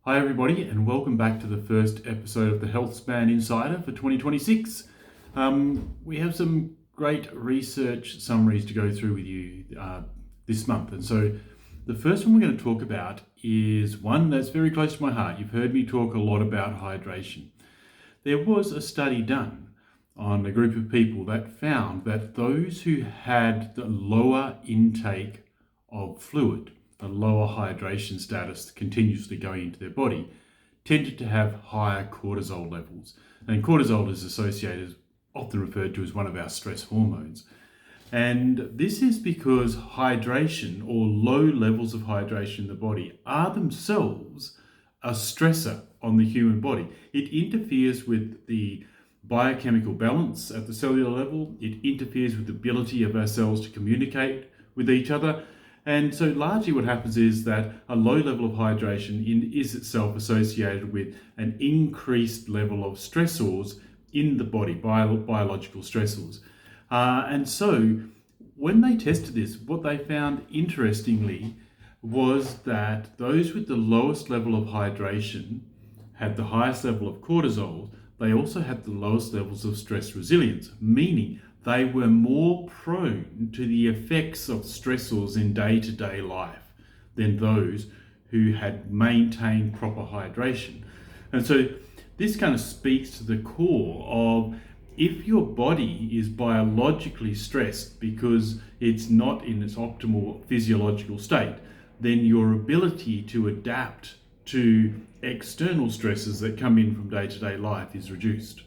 Hi everybody, and welcome back to the first episode of the Healthspan Insider for 2026. We have some great research summaries to go through with you this month. And so the first one we're going to talk about is one that's very close to my heart. You've heard me talk a lot about hydration. There was a study done on a group of people that found that those who had the lower intake of fluid, a lower hydration status continuously going into their body, tended to have higher cortisol levels. And cortisol is associated, often referred to as one of our stress hormones. And this is because hydration or low levels of hydration in the body are themselves a stressor on the human body. It interferes with the biochemical balance at the cellular level. It interferes with the ability of our cells to communicate with each other. And so largely what happens is that a low level of hydration is itself associated with an increased level of stressors in the body, biological stressors. And so when they tested this, what they found interestingly was that those with the lowest level of hydration had the highest level of cortisol. They also had the lowest levels of stress resilience, meaning they were more prone to the effects of stressors in day-to-day life than those who had maintained proper hydration. And so this kind of speaks to the core of if your body is biologically stressed because it's not in its optimal physiological state, then your ability to adapt to external stresses that come in from day-to-day life is reduced.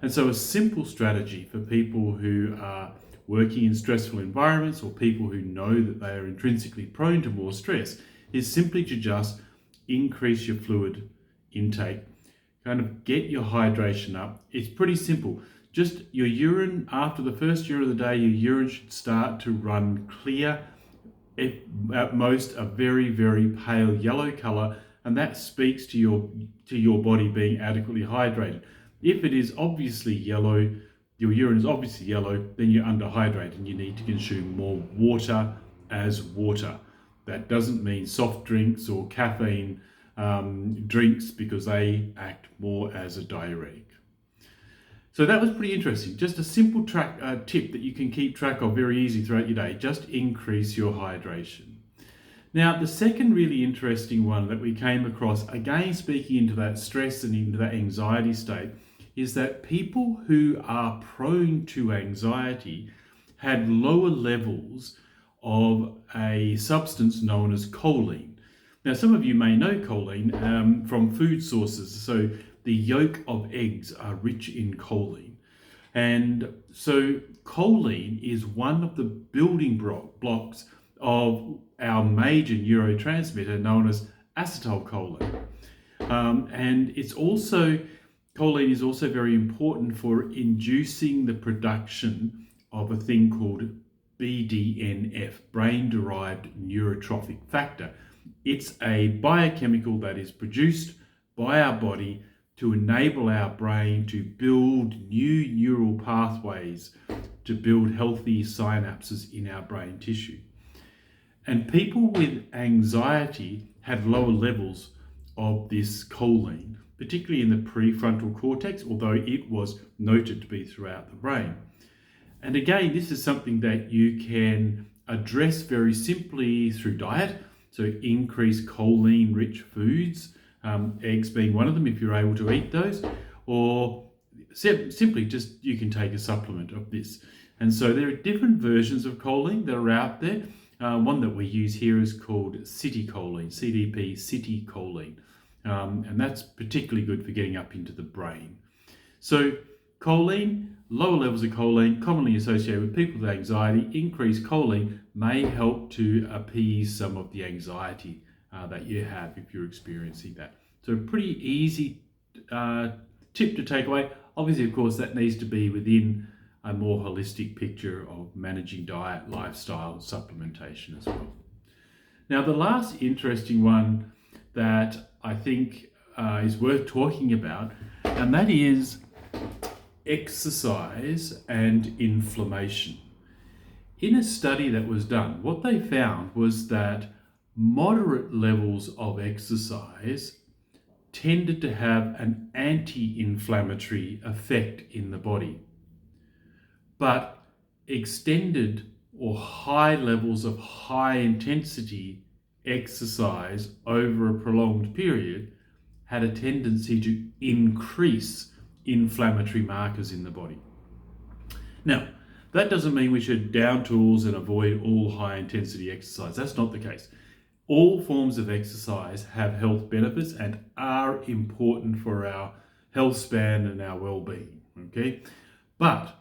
And so a simple strategy for people who are working in stressful environments or people who know that they are intrinsically prone to more stress is simply to just increase your fluid intake, kind of get your hydration up. It's pretty simple. Just your urine, after the first urine of the day, your urine should start to run clear, at most a very, very pale yellow color, and that speaks to your body being adequately hydrated. If it is obviously yellow, your urine is obviously yellow, then you're underhydrated and you need to consume more water as water. That doesn't mean soft drinks or caffeine drinks because they act more as a diuretic. So that was pretty interesting. Just a simple tip that you can keep track of very easy throughout your day. Just increase your hydration. Now, the second really interesting one that we came across, again speaking into that stress and into that anxiety state, is that people who are prone to anxiety had lower levels of a substance known as choline. Now, some of you may know choline from food sources. So the yolk of eggs are rich in choline. And so choline is one of the building blocks of our major neurotransmitter known as acetylcholine. And choline is also very important for inducing the production of a thing called BDNF, brain-derived neurotrophic factor. It's a biochemical that is produced by our body to enable our brain to build new neural pathways, to build healthy synapses in our brain tissue. And people with anxiety had lower levels of this choline, particularly in the prefrontal cortex, although it was noted to be throughout the brain. And again, this is something that you can address very simply through diet. So increase choline-rich foods, eggs being one of them if you're able to eat those, or simply just you can take a supplement of this. And so there are different versions of choline that are out there. One that we use here is called citicholine, CDP, citicholine. And that's particularly good for getting up into the brain. So choline, lower levels of choline, commonly associated with people with anxiety, increased choline may help to appease some of the anxiety that you have if you're experiencing that. So a pretty easy tip to take away. Obviously, of course, that needs to be within a more holistic picture of managing diet, lifestyle, supplementation as well. Now, the last interesting one that I think is worth talking about, and that is exercise and inflammation. In a study that was done, what they found was that moderate levels of exercise tended to have an anti-inflammatory effect in the body. But extended or high levels of high intensity exercise over a prolonged period had a tendency to increase inflammatory markers in the body. Now, that doesn't mean we should down tools and avoid all high intensity exercise. That's not the case. All forms of exercise have health benefits and are important for our health span and our well-being, okay? But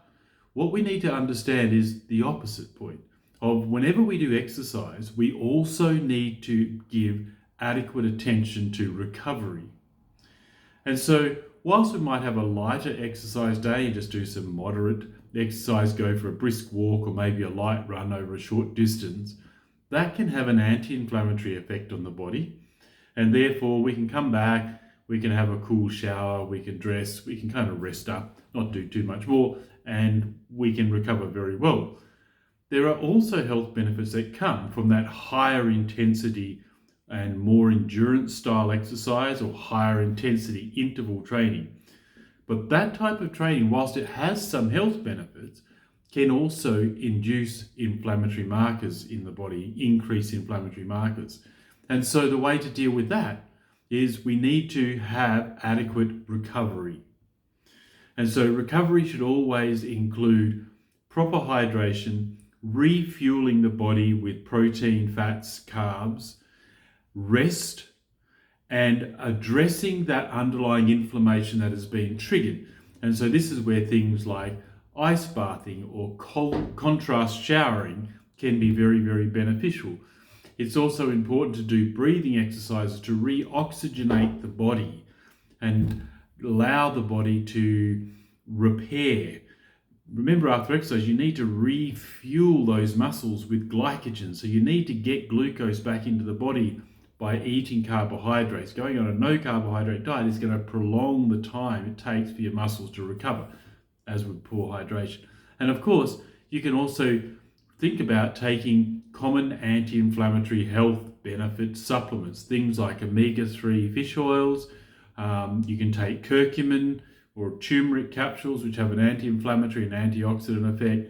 what we need to understand is the opposite point of whenever we do exercise, we also need to give adequate attention to recovery. And so whilst we might have a lighter exercise day and just do some moderate exercise, go for a brisk walk or maybe a light run over a short distance, that can have an anti-inflammatory effect on the body. And therefore we can come back, we can have a cool shower, we can dress, we can kind of rest up, not do too much more, and we can recover very well. There are also health benefits that come from that higher intensity and more endurance style exercise or higher intensity interval training. But that type of training, whilst it has some health benefits, can also induce inflammatory markers in the body, increase inflammatory markers. And so the way to deal with that is we need to have adequate recovery. And so recovery should always include proper hydration, refueling the body with protein, fats, carbs, rest, and addressing that underlying inflammation that has been triggered. And so this is where things like ice bathing or contrast showering can be very, very beneficial. It's also important to do breathing exercises to re-oxygenate the body and allow the body to repair. Remember, after exercise, you need to refuel those muscles with glycogen. So you need to get glucose back into the body by eating carbohydrates. Going on a no carbohydrate diet is going to prolong the time it takes for your muscles to recover, as with poor hydration. And of course, you can also think about taking common anti-inflammatory health benefit supplements, things like omega-3 fish oils. You can take curcumin or turmeric capsules, which have an anti-inflammatory and antioxidant effect.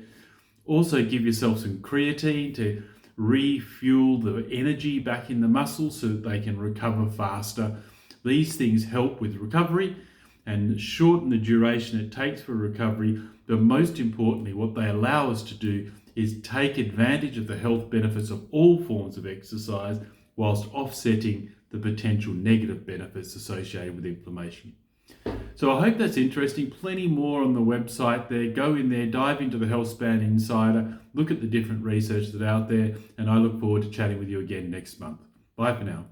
Also give yourself some creatine to refuel the energy back in the muscles so that they can recover faster. These things help with recovery and shorten the duration it takes for recovery. But most importantly, what they allow us to do is take advantage of the health benefits of all forms of exercise whilst offsetting the potential negative benefits associated with inflammation. So I hope that's interesting. Plenty more on the website there. Go in there, dive into the Healthspan Insider, look at the different research that's out there, and I look forward to chatting with you again next month. Bye for now.